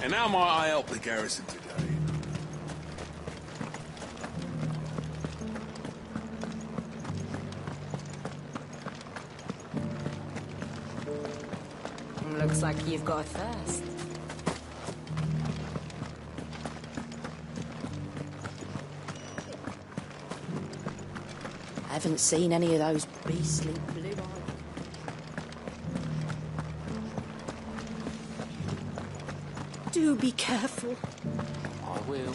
And how might I help the garrison today? Looks like you've got a thirst. I haven't seen any of those beastly blue eyes. Do be careful. I will.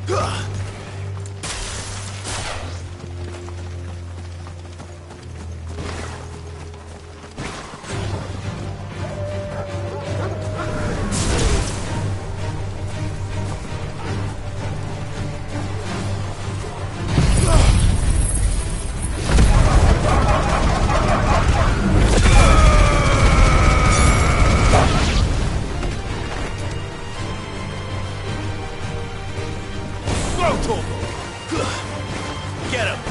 Get him!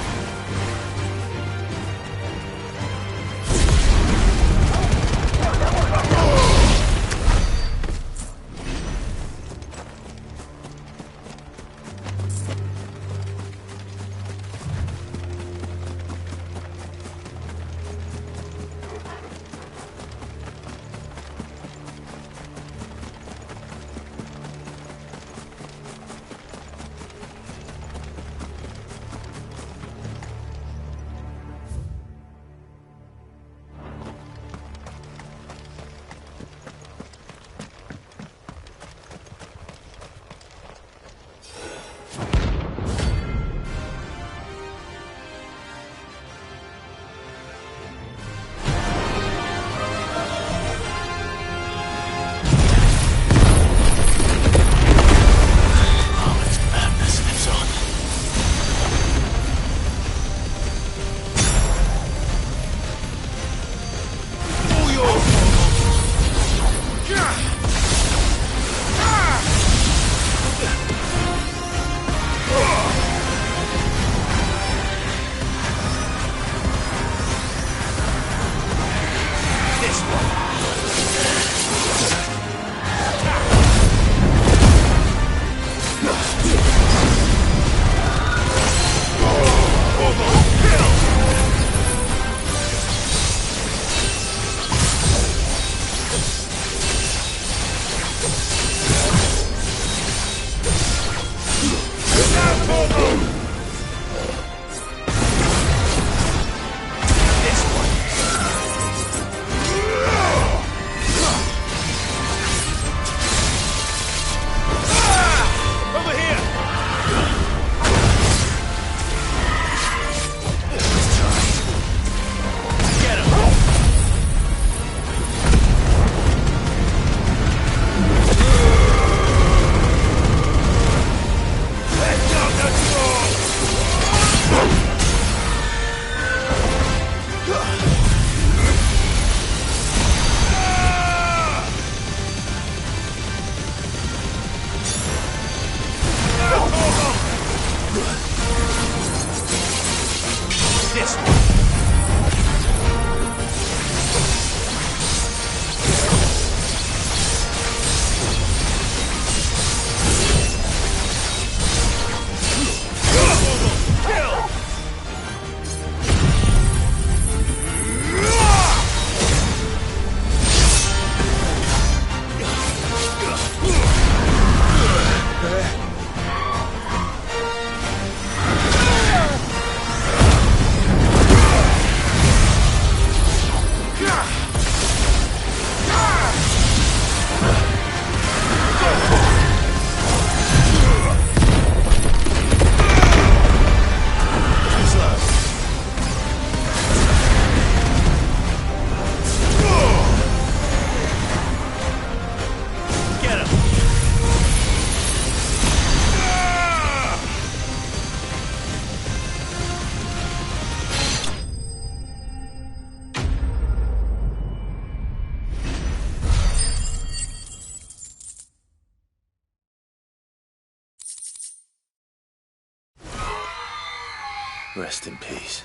Rest in peace.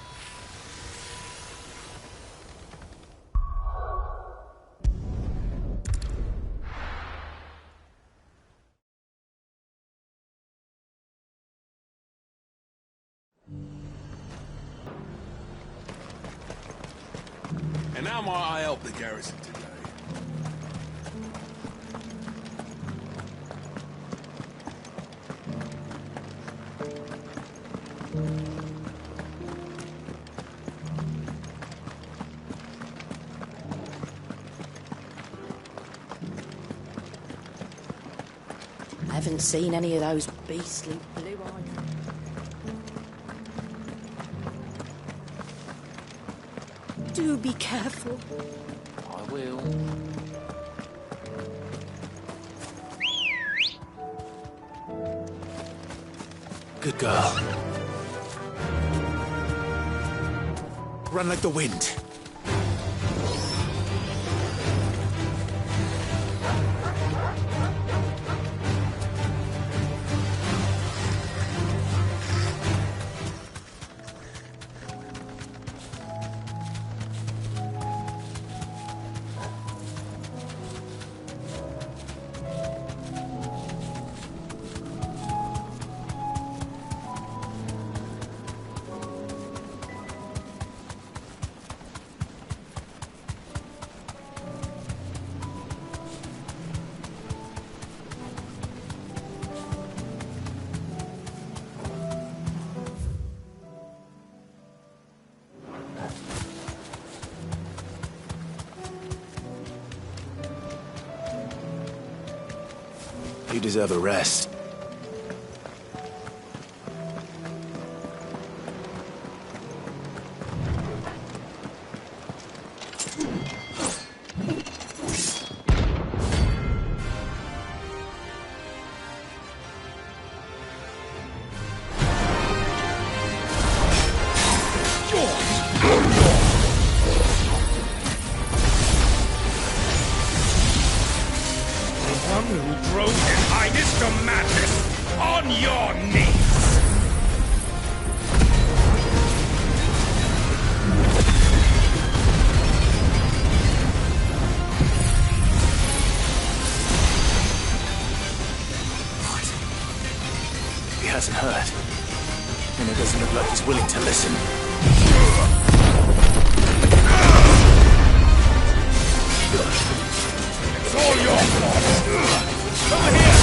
And how might I help the garrison today? Haven't seen any of those beastly blue eyes. Do be careful. I will. Good girl. Run like the wind. You deserve a rest. Hasn't heard. And it doesn't look like he's willing to listen. It's all your fault! Over here!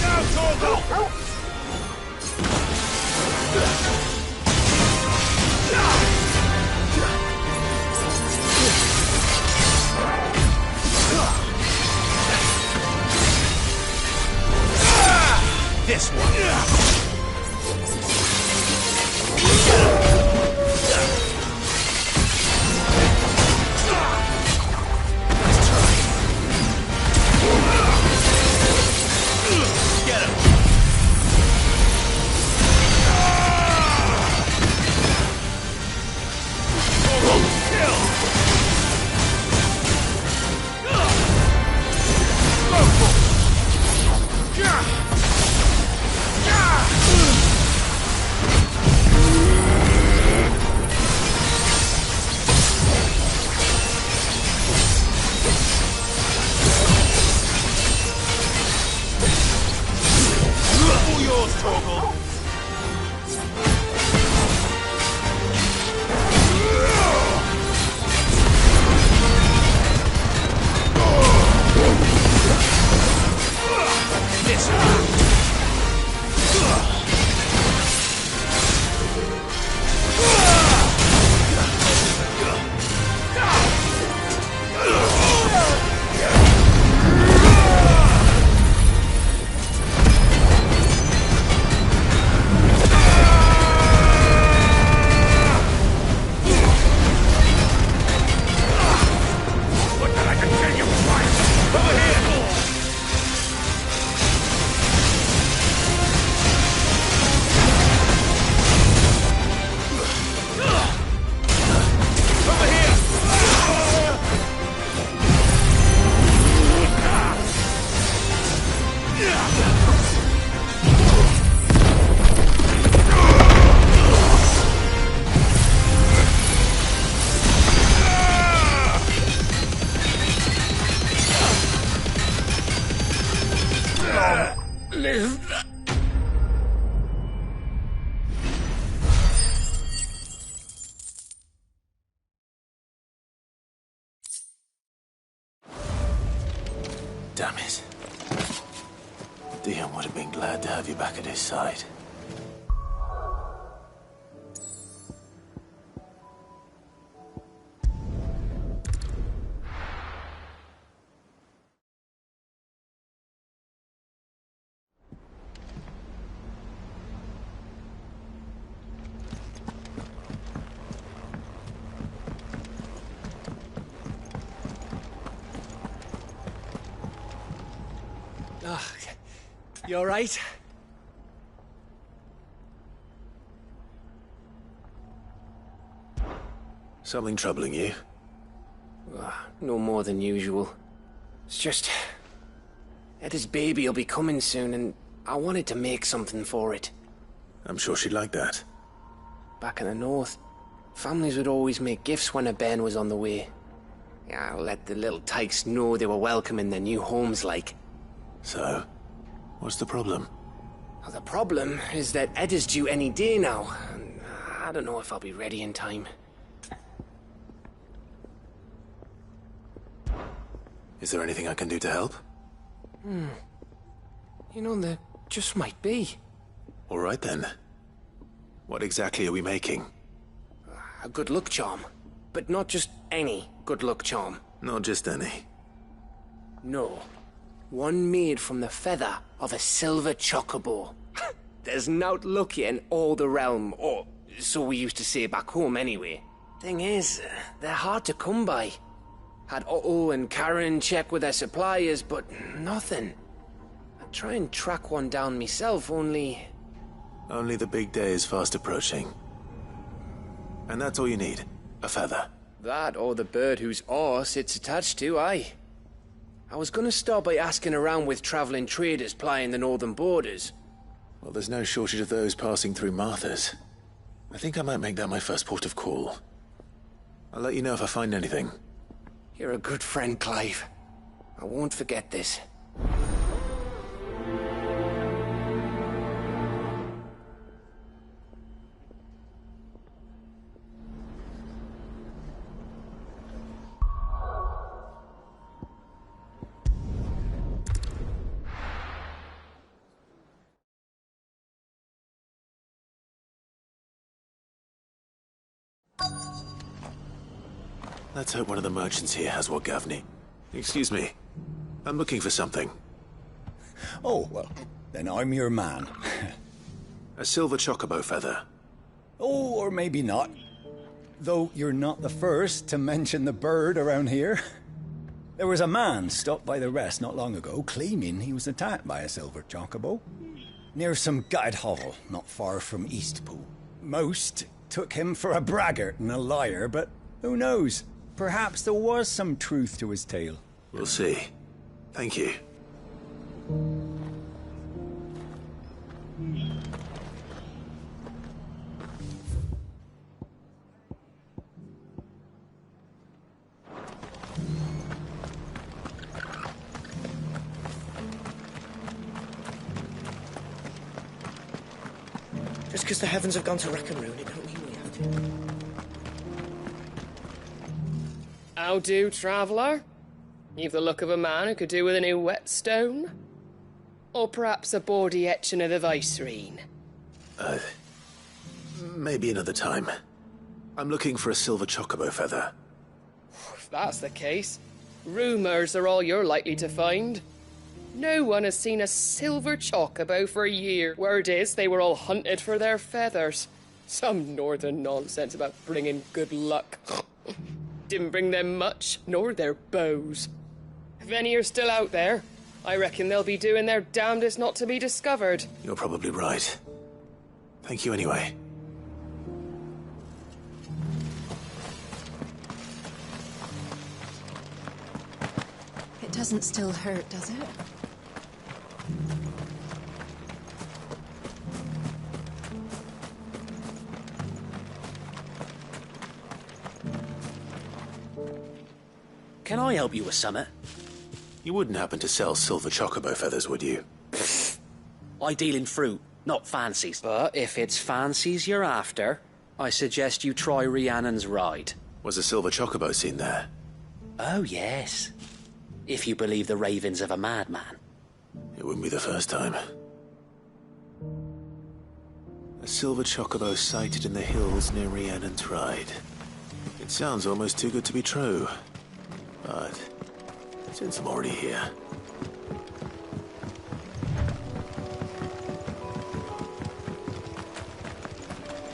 Now, Torgal! This one. Get him. Damn it. Dion would have been glad to have you back at his side. You alright? Something troubling you? No more than usual. It's just... Etta's baby will be coming soon, and I wanted to make something for it. I'm sure she'd like that. Back in the north, families would always make gifts when a bairn was on the way. Yeah, I'll let the little tykes know they were welcome in their new homes, like. So, what's the problem? Well, the problem is that Etta's due any day now, and I don't know if I'll be ready in time. Is there anything I can do to help? You know, there just might be. All right then. What exactly are we making? A good luck charm. But not just any good luck charm. Not just any. No. One made from the feather of a silver chocobo. There's nowt luckier in all the realm, or so we used to say back home anyway. Thing is, they're hard to come by. Had Otto and Karen check with their suppliers, but nothing. I'd try and track one down myself, only... Only the big day is fast approaching. And that's all you need. A feather. That or the bird whose arse it's attached to, aye. I was gonna start by asking around with traveling traders plying the northern borders. Well, there's no shortage of those passing through Martha's. I think I might make that my first port of call. I'll let you know if I find anything. You're a good friend, Clive. I won't forget this. Let's hope one of the merchants here has what Gavney. Excuse me. I'm looking for something. Oh, well, then I'm your man. A silver chocobo feather. Oh, or maybe not. Though you're not the first to mention the bird around here. There was a man stopped by the rest not long ago claiming he was attacked by a silver chocobo. Near some gutted hovel not far from Eastpool. Most took him for a braggart and a liar, but who knows? Perhaps there was some truth to his tale. We'll see. Thank you. Just because the heavens have gone to rack and ruin, it don't mean we have to. How do, traveller? You've the look of a man who could do with a new whetstone. Or perhaps a bawdy etching of the Vicerine. Maybe another time. I'm looking for a silver chocobo feather. If that's the case, rumours are all you're likely to find. No one has seen a silver chocobo for a year. Word is they were all hunted for their feathers. Some northern nonsense about bringing good luck. Didn't bring them much, nor their bows. If any are still out there, I reckon they'll be doing their damnedest not to be discovered. You're probably right. Thank you anyway. It doesn't still hurt, does it? Can I help you with summit? You wouldn't happen to sell silver chocobo feathers, would you? I deal in fruit, not fancies. But if it's fancies you're after, I suggest you try Rhiannon's ride. Was a silver chocobo seen there? Oh, yes. If you believe the ravings of a madman. It wouldn't be the first time. A silver chocobo sighted in the hills near Rhiannon's Ride. It sounds almost too good to be true. But since I'm already here...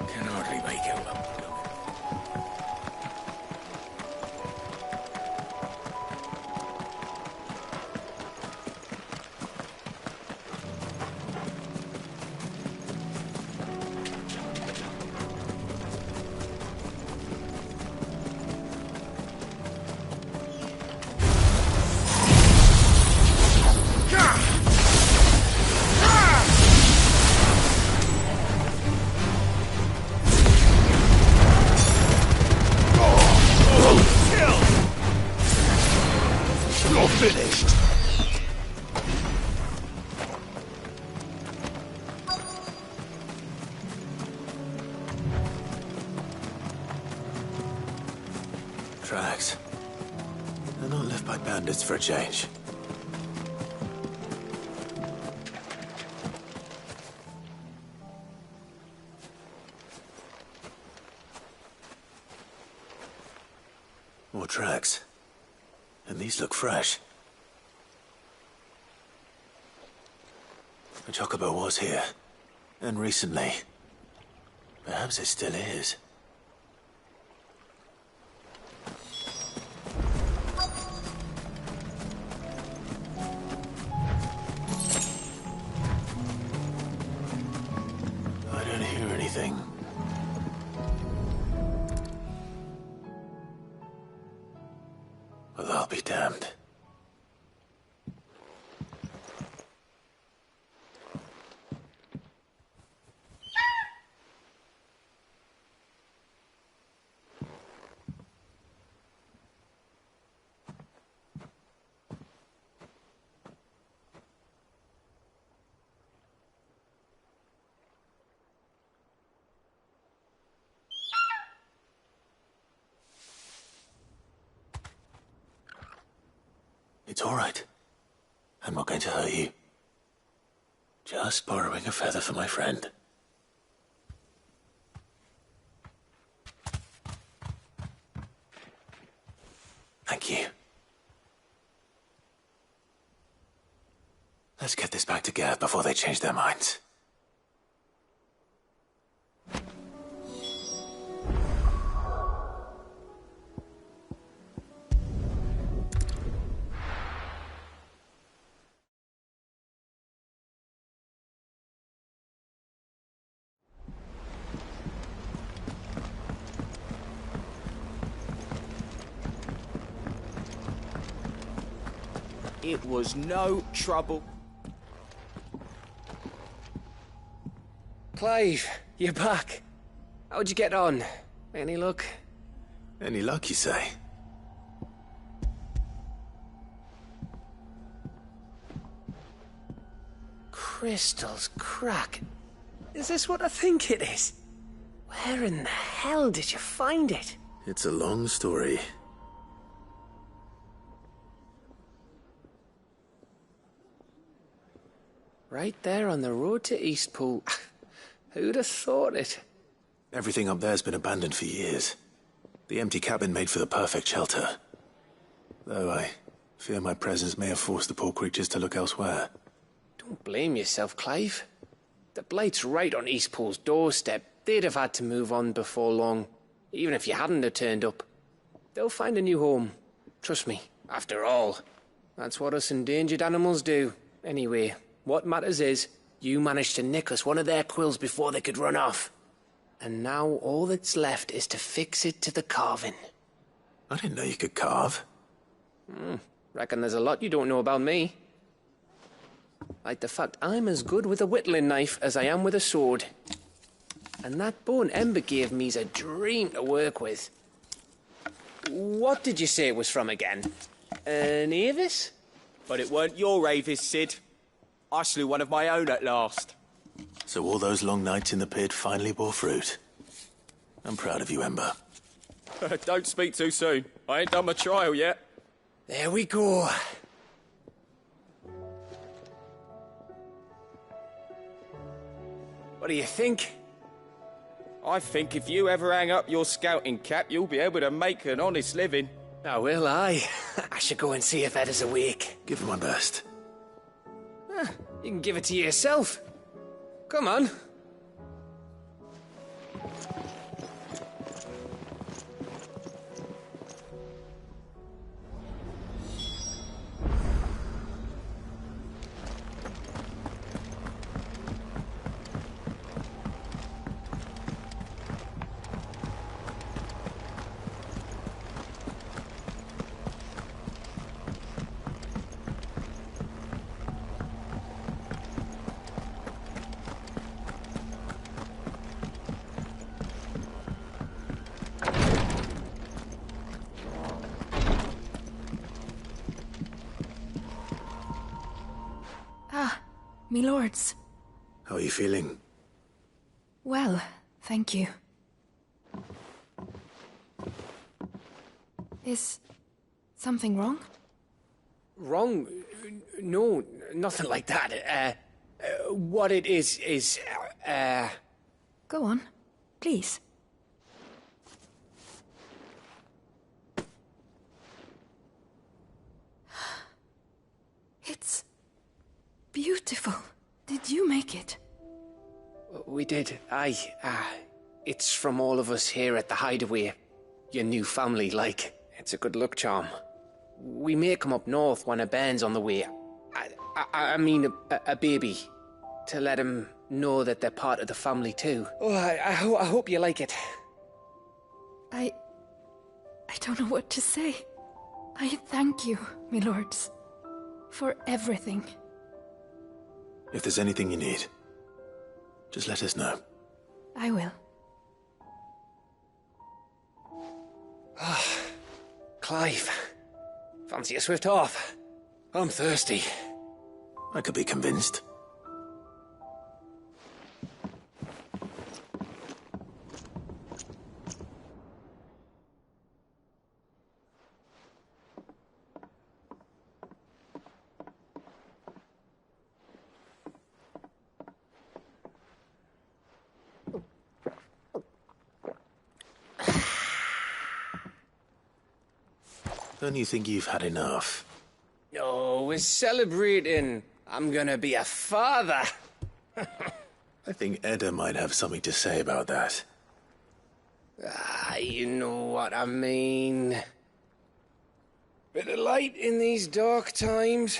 Can hardly make out up. finished. Tracks. They're not left by bandits for a change. More tracks. And these look fresh. The chocobo was here. And recently. Perhaps it still is. I don't hear anything. Well, I'll be damned. It's all right. I'm not going to hurt you. Just borrowing a feather for my friend. Thank you. Let's get this back to Gav before they change their minds. It was no trouble. Clive, you're back. How'd you get on? Any luck? Any luck, you say? Crystal's crack. Is this what I think it is? Where in the hell did you find it? It's a long story. Right there on the road to Eastpool. Who'd have thought it? Everything up there's been abandoned for years. The empty cabin made for the perfect shelter. Though I fear my presence may have forced the poor creatures to look elsewhere. Don't blame yourself, Clive. The Blight's right on Eastpool's doorstep. They'd have had to move on before long, even if you hadn't have turned up. They'll find a new home. Trust me. After all, that's what us endangered animals do. Anyway, what matters is, you managed to nick us one of their quills before they could run off. And now all that's left is to fix it to the carving. I didn't know you could carve. Reckon there's a lot you don't know about me. Like the fact I'm as good with a whittling knife as I am with a sword. And that bone Ember gave me's a dream to work with. What did you say it was from again? An Avis? But it weren't your Avis, Sid. I slew one of my own at last. So all those long nights in the pit finally bore fruit. I'm proud of you, Ember. Don't speak too soon. I ain't done my trial yet. There we go. What do you think? I think if you ever hang up your scouting cap, you'll be able to make an honest living. Oh, will I? I should go and see if Ed is awake. Give it my best. You can give it to yourself. Come on. Ah, me lords. How are you feeling? Well, thank you. Is something wrong? Wrong? No, nothing like that. What it is, Go on, please. It's beautiful. Did you make it? We did. Aye. It's from all of us here at the Hideaway. Your new family, like. It's a good luck charm. We may come up north when a band's on the way. I mean, a baby. To let him know that they're part of the family too. Oh, I hope you like it. I don't know what to say. I thank you, my lords, for everything. If there's anything you need, just let us know. I will. Clive, fancy a swift off? I'm thirsty. I could be convinced. Don't you think you've had enough? Oh, we're celebrating. I'm gonna be a father. I think Edda might have something to say about that. You know what I mean. Bit of light in these dark times.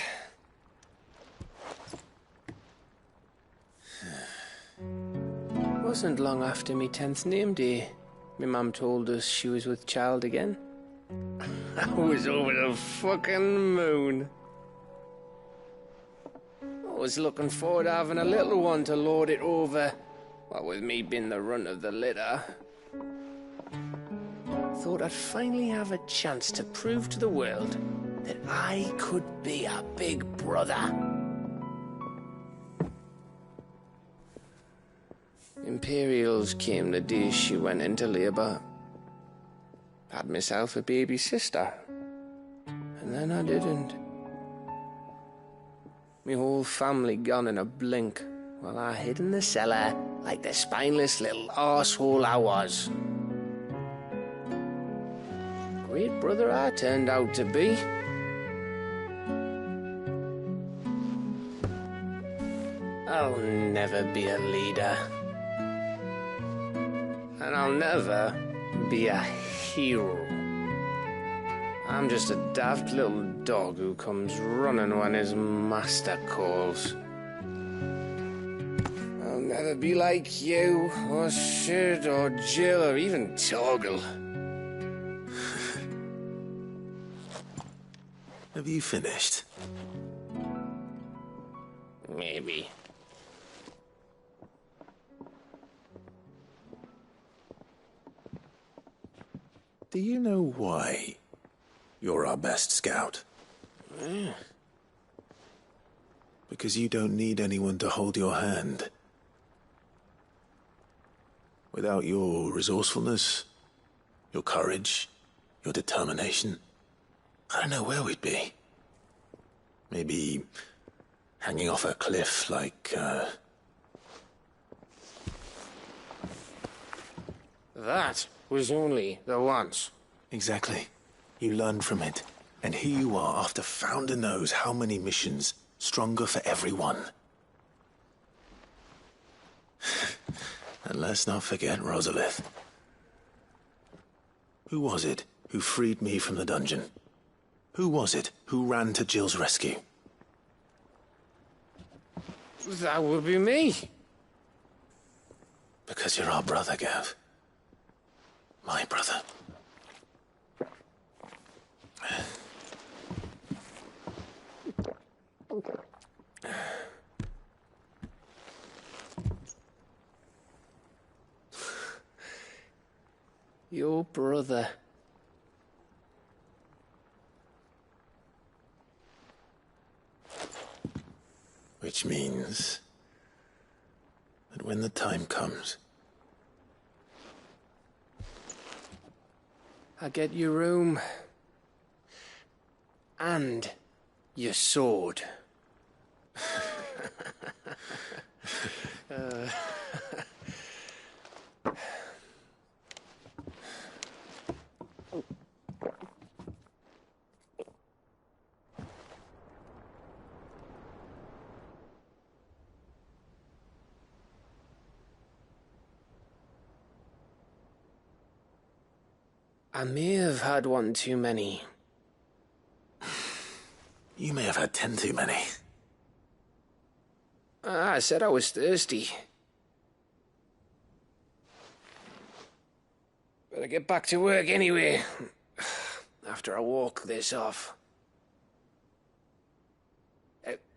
Wasn't long after me 10th name day. My mum told us she was with child again. I was over the fucking moon. I was looking forward to having a little one to lord it over, what with me being the runt of the litter. Thought I'd finally have a chance to prove to the world that I could be a big brother. Imperials came the day she went into labour. Had myself a baby sister. And then I didn't. Me whole family gone in a blink, while I hid in the cellar like the spineless little arsehole I was. Great brother I turned out to be. I'll never be a leader. And I'll never be a hero. I'm just a daft little dog who comes running when his master calls. I'll never be like you, or Sid, or Jill, or even Torgal. Have you finished? Maybe. Do you know why you're our best scout? Because you don't need anyone to hold your hand. Without your resourcefulness, your courage, your determination, I don't know where we'd be. Maybe hanging off a cliff like, That was only the once. Exactly. You learned from it. And here you are after Founder knows how many missions, stronger for everyone. And let's not forget Rosalith. Who was it who freed me from the dungeon? Who was it who ran to Jill's rescue? That would be me. Because you're our brother, Gav. My brother. Your brother. Which means that when the time comes... I get your room. And your sword. I may have had one too many. You may have had 10 too many. I said I was thirsty. Better get back to work anyway. After I walk this off.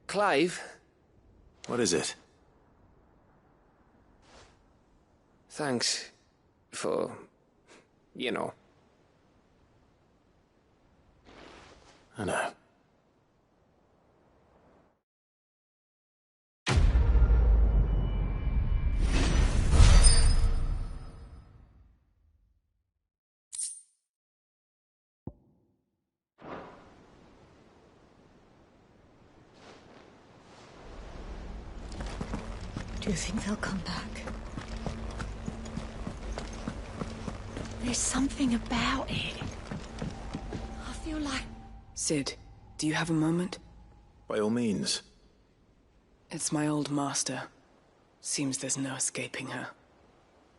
Clive? What is it? Thanks for, you know. I know. Do you think they'll come back? There's something about it. I feel like... Sid, do you have a moment? By all means. It's my old master. Seems there's no escaping her.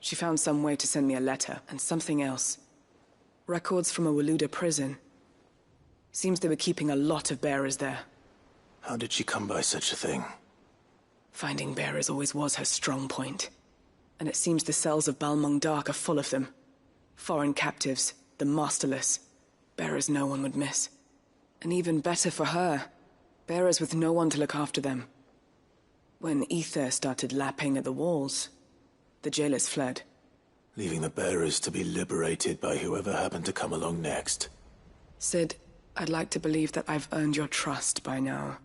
She found some way to send me a letter, and something else. Records from a Waluda prison. Seems they were keeping a lot of bearers there. How did she come by such a thing? Finding bearers always was her strong point. And it seems the cells of Balmung Dark are full of them. Foreign captives, the masterless. Bearers no one would miss. And even better for her, bearers with no one to look after them. When ether started lapping at the walls, the jailers fled. Leaving the bearers to be liberated by whoever happened to come along next. Sid, I'd like to believe that I've earned your trust by now.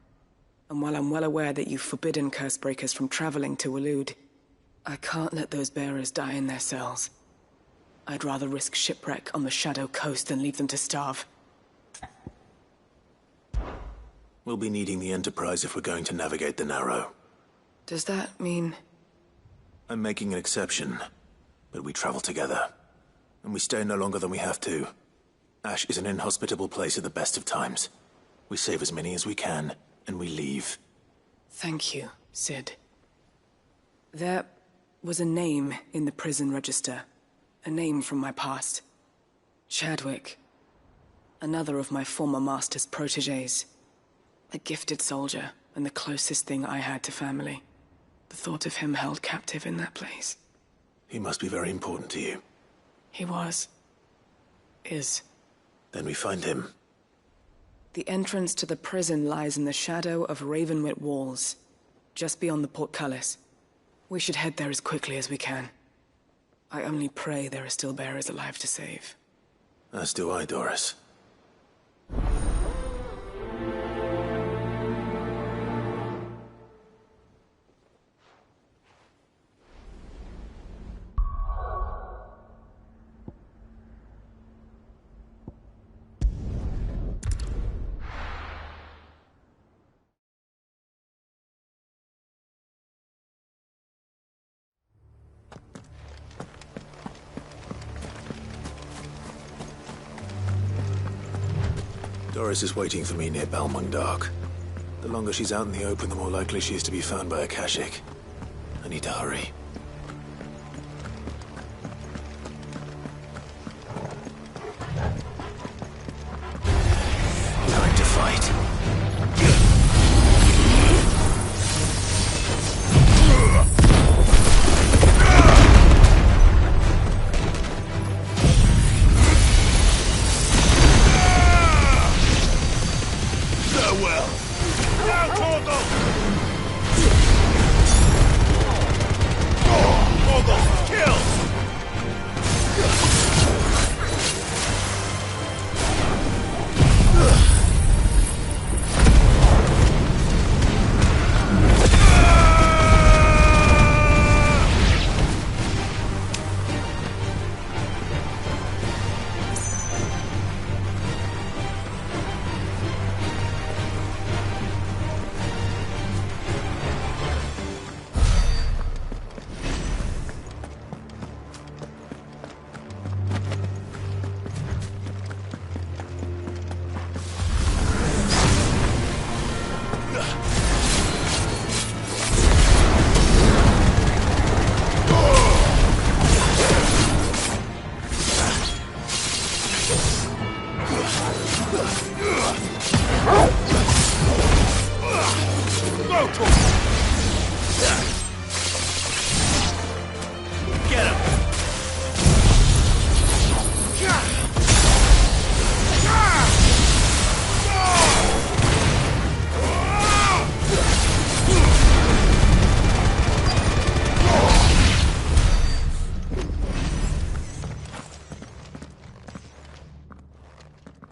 And while I'm well aware that you've forbidden Cursebreakers from traveling to Waloed, I can't let those bearers die in their cells. I'd rather risk shipwreck on the Shadow Coast than leave them to starve. We'll be needing the Enterprise if we're going to navigate the Narrow. Does that mean... I'm making an exception, but we travel together. And we stay no longer than we have to. Ash is an inhospitable place at the best of times. We save as many as we can, and we leave. Thank you, Sid. There was a name in the prison register. A name from my past. Chadwick. Another of my former master's protégés. A gifted soldier, and the closest thing I had to family. The thought of him held captive in that place. He must be very important to you. He was. Is. Then we find him. The entrance to the prison lies in the shadow of Ravenwit Walls, just beyond the portcullis. We should head there as quickly as we can. I only pray there are still bearers alive to save. As do I, Doris. Doris is waiting for me near Balmung Dark. The longer she's out in the open, the more likely she is to be found by a Kashyyyk. I need to hurry. Time to fight.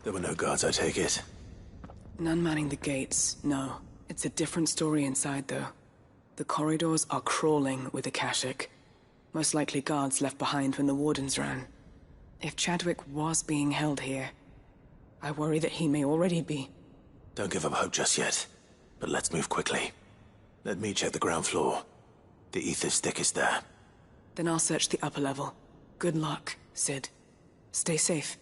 There were no guards, I take it? None manning the gates, no. It's a different story inside, though. The corridors are crawling with Akashic. Most likely guards left behind when the Wardens ran. If Chadwick was being held here, I worry that he may already be. Don't give up hope just yet, but let's move quickly. Let me check the ground floor. The ether's thickest there. Then I'll search the upper level. Good luck, Sid. Stay safe.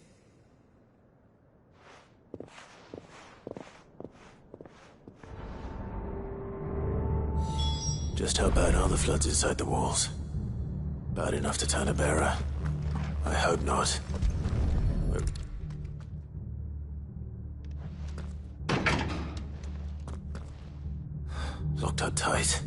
Just how bad are the floods inside the walls? Bad enough to turn a bearer? I hope not. Locked up tight.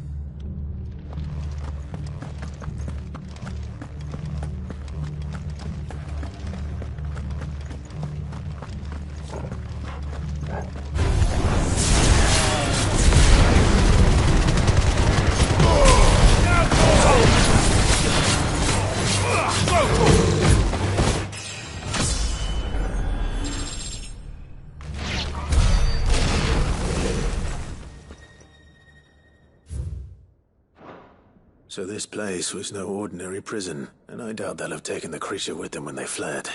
So this place was no ordinary prison, and I doubt they'll have taken the creature with them when they fled.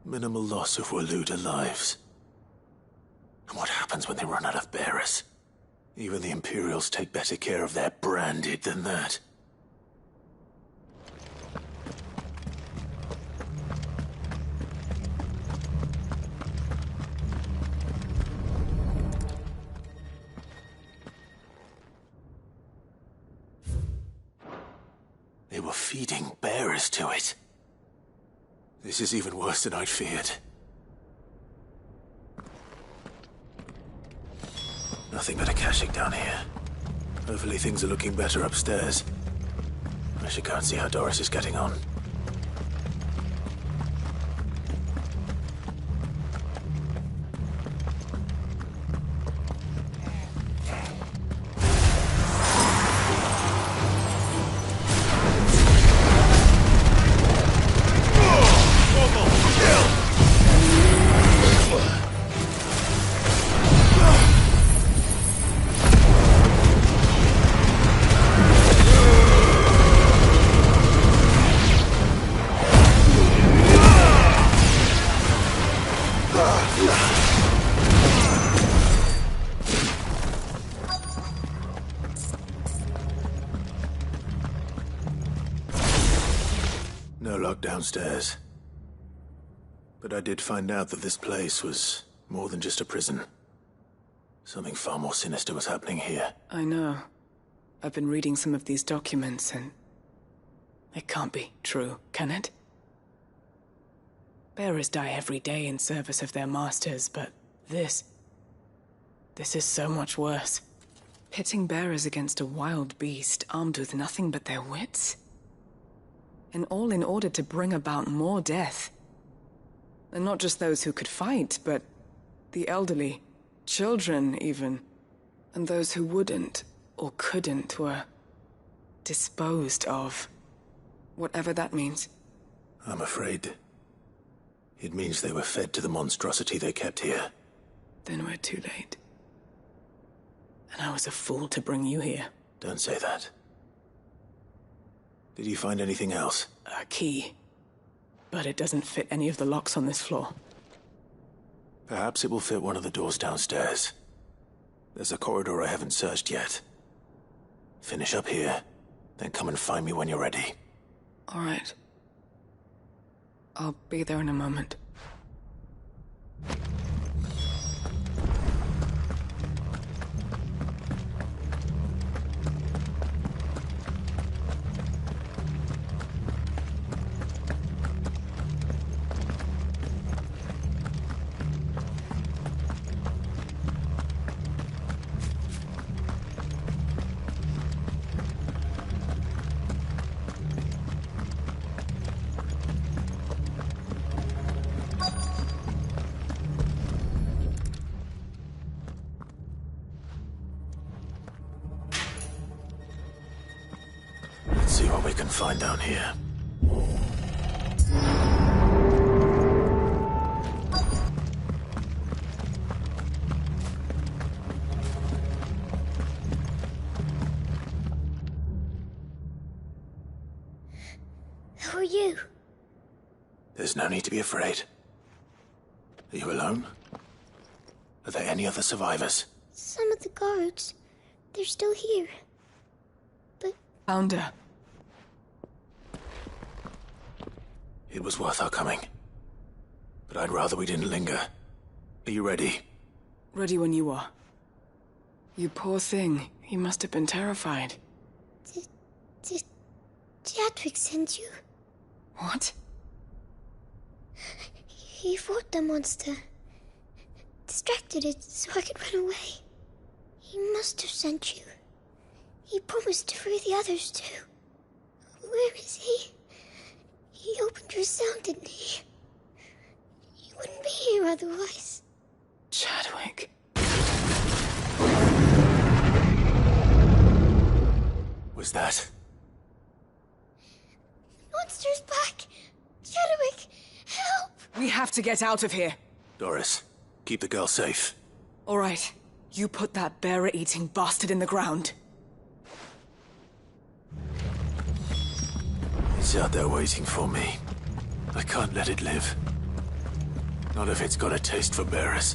Minimal loss of Waluda lives. And what happens when they run out of bearers? Even the Imperials take better care of their branded than that. They were feeding bearers to it. This is even worse than I'd feared. Nothing but Akashic down here. Hopefully things are looking better upstairs. I should go and see how Doris is getting on. No lock downstairs. But I did find out that this place was more than just a prison. Something far more sinister was happening here. I know. I've been reading some of these documents and... it can't be true, can it? Bearers die every day in service of their masters, but this is so much worse. Pitting bearers against a wild beast armed with nothing but their wits? And all in order to bring about more death. And not just those who could fight, but the elderly, children even. And those who wouldn't or couldn't were disposed of. Whatever that means. I'm afraid it means they were fed to the monstrosity they kept here. Then we're too late. And I was a fool to bring you here. Don't say that. Did you find anything else? A key. But it doesn't fit any of the locks on this floor. Perhaps it will fit one of the doors downstairs. There's a corridor I haven't searched yet. Finish up here, then come and find me when you're ready. All right. I'll be there in a moment. Let's see what we can find down here. Who are you? There's no need to be afraid. Are you alone? Are there any other survivors? Some of the guards. They're still here. But... Found her. It was worth our coming. But I'd rather we didn't linger. Are you ready? Ready when you are. You poor thing. You must have been terrified. Did Chadwick send you? What? He fought the monster. Distracted it so I could run away. He must have sent you. He promised to free the others too. Where is he? He opened your cell, didn't he? He wouldn't be here otherwise. Chadwick. Was that? Monster's back! Chadwick, help! We have to get out of here. Doris, keep the girl safe. All right. You put that bearer-eating bastard in the ground. It's out there waiting for me. I can't let it live. Not if it's got a taste for bearers.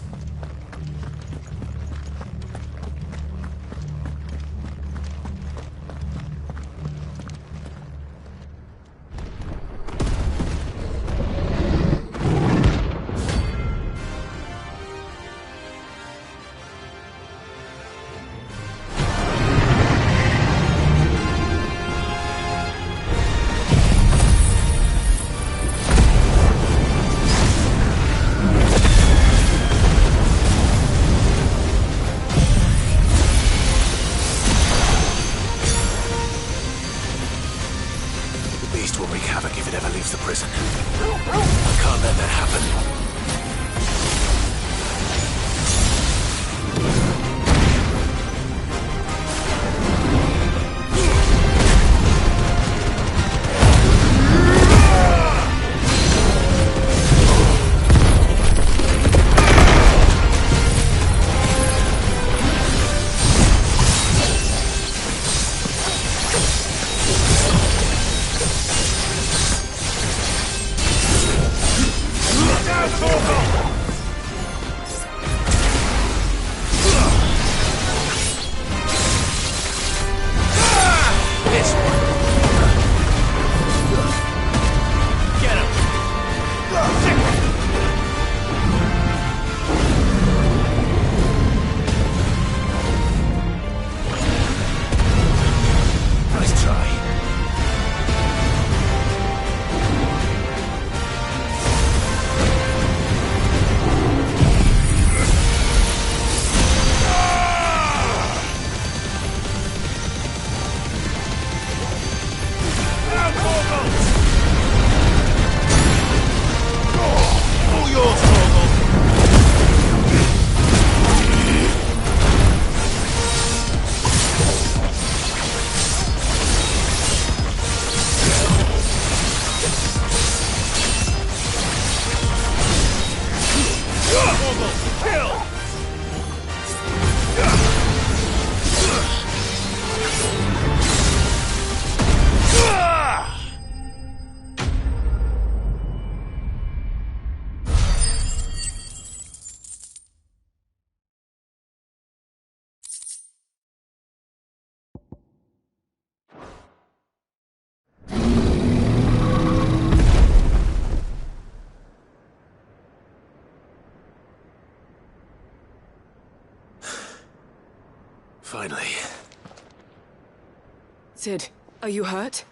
Sid, are you hurt?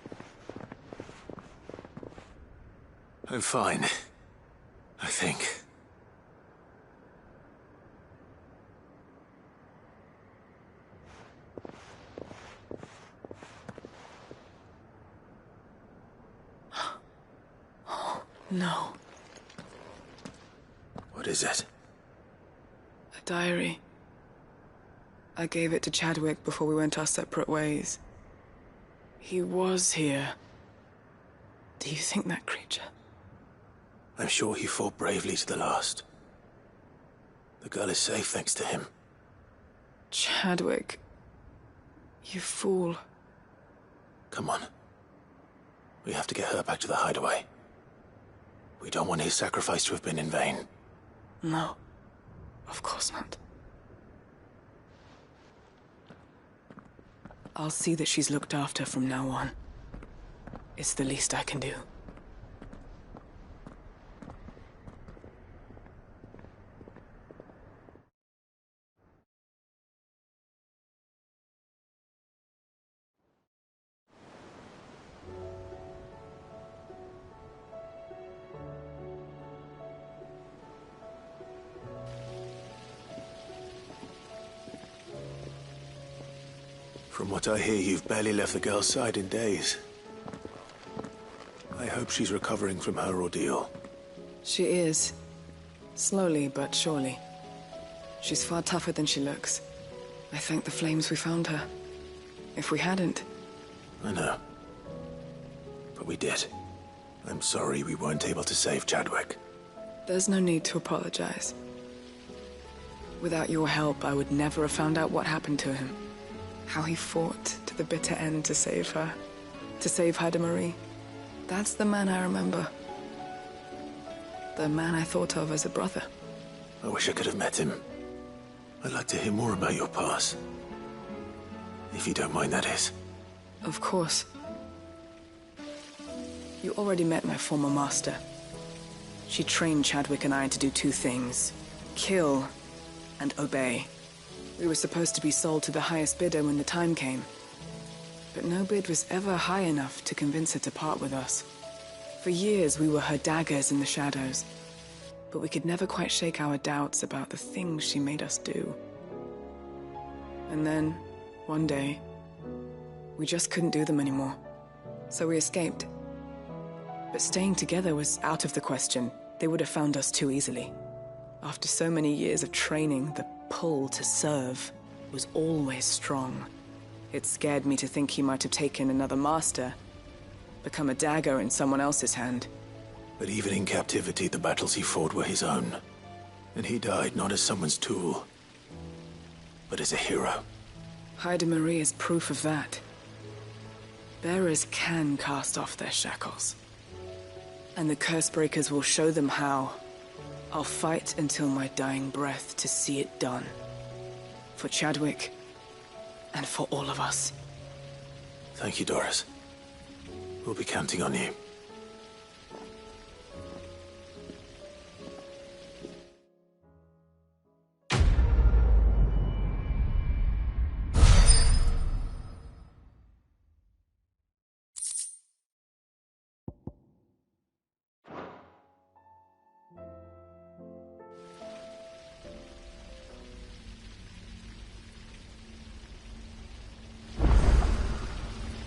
I'm fine. I think. Oh, no. What is it? A diary. I gave it to Chadwick before we went our separate ways. He was here. Do you think that creature? I'm sure he fought bravely to the last. The girl is safe thanks to him. Chadwick. You fool. Come on. We have to get her back to the hideaway. We don't want his sacrifice to have been in vain. No. Of course not. I'll see that she's looked after from now on. It's the least I can do. From what I hear, you've barely left the girl's side in days. I hope she's recovering from her ordeal. She is. Slowly but surely. She's far tougher than she looks. I thank the flames we found her. If we hadn't... I know. But we did. I'm sorry we weren't able to save Chadwick. There's no need to apologize. Without your help, I would never have found out what happened to him. How he fought to the bitter end to save her. To save Haida Marie. That's the man I remember. The man I thought of as a brother. I wish I could have met him. I'd like to hear more about your past. If you don't mind, that is. Of course. You already met my former master. She trained Chadwick and I to do two things. Kill and obey. We were supposed to be sold to the highest bidder when the time came. But no bid was ever high enough to convince her to part with us. For years, we were her daggers in the shadows. But we could never quite shake our doubts about the things she made us do. And then, one day, we just couldn't do them anymore. So we escaped. But staying together was out of the question. They would have found us too easily. After so many years of training, the pull to serve was always strong. It scared me to think he might have taken another master, become a dagger in someone else's hand. But even in captivity, the battles he fought were his own. And he died not as someone's tool, but as a hero. Haida Marie is proof of that. Bearers can cast off their shackles. And the Cursebreakers will show them how. I'll fight until my dying breath to see it done. For Chadwick, and for all of us. Thank you, Doris. We'll be counting on you.